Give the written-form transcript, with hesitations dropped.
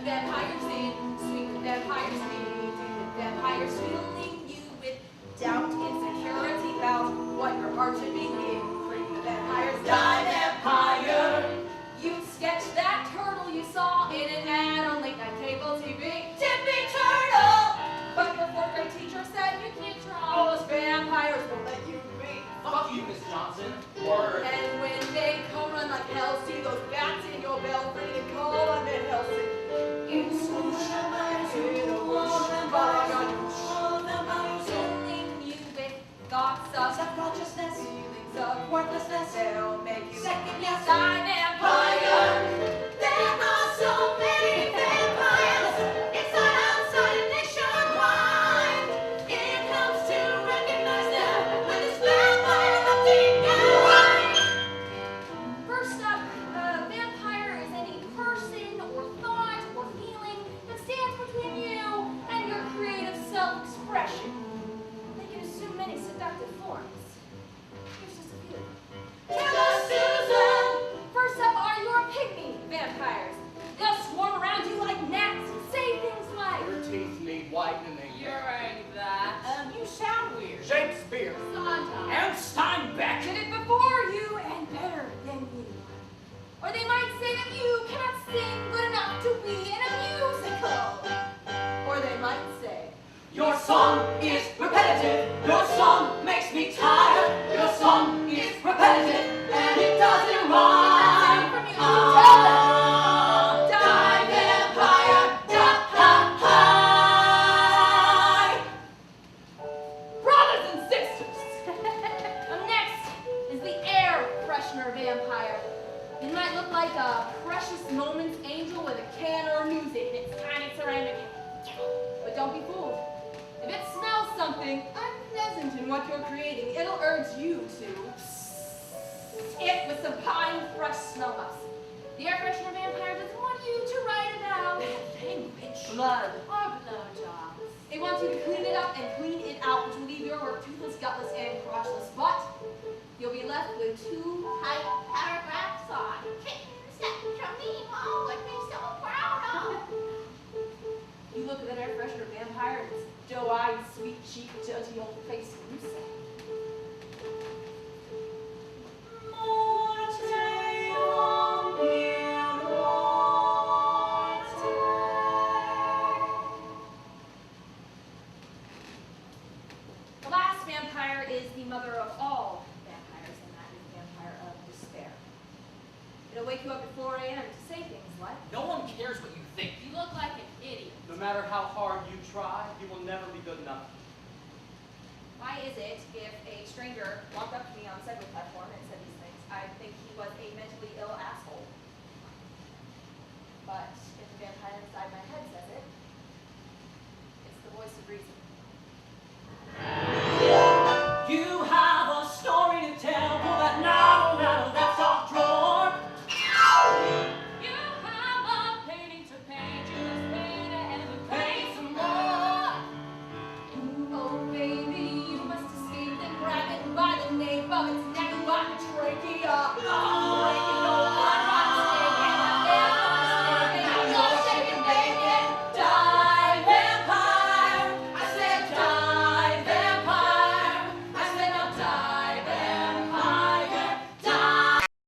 vampires in, sweet with vampires in, vampires filling you with doubt, insecurity about what your heart should be in. Creep the vampires die vampire. You sketched that turtle you saw in an ad on late night cable TV. Tippy turtle! But your fourth grade teacher said you can't draw. Those vampires won't let you be. Fuck you, Miss Johnson. Word. And when they come run like hell, see those bats in your belfry and call on Van Helsing. In swoosh, in a whoosh, filling you with thoughts of self-consciousness, feelings of worthlessness. They'll make you second guess die vampire. There are so many vampires inside, outside, and nationwide. It helps to recognize them when it's vampire hunting guide. First up, a vampire is any person or thought or feeling that stands between you and your creative self-expression. They can assume many seductive forms. Here's just a few. Killer Susan! First up are your pygmy vampires. They'll swarm around you like gnats and say things like, Your teeth need whitening. "You're right, that. You sound weird. Shakespeare. Sondheim. And Steinbeck. Did it before you and better than you." Or they might say that you cannot sing good enough to be in a musical. Or they might say, Your song is repetitive. Your song makes me tired. Your song is repetitive and it doesn't rhyme. from you, tell them. Die vampire, die. Brothers and sisters! Next is the air freshener vampire. It might look like a precious moments angel with a can of music in its tiny ceramic hand. But don't be fooled. If it smells something unpleasant in what you're creating, it'll urge you to it with some pine fresh smell ups. The air freshener vampire doesn't want you to write about language Blood. or blowjobs. They want you to clean it up and clean it out, which will leave your work toothless, gutless, and crotchless. But you'll be left with 2 tight paragraphs on things that Jamima would be so proud of. You look at that air freshener vampire and it's doe-eyed, sweet-cheeked, dirty old face, and you say, the last vampire is the mother of all vampires, and that is the vampire of despair. It'll wake you up at 4 a.m. to say things like, No one cares what you think. "You look like an idiot." No matter how hard you try, you will never be good enough. Why is it if a stranger walked up to me on the subway platform and said these things, I'd think he was a mentally ill asshole? But if the vampire inside my head says it, it's the voice of reason.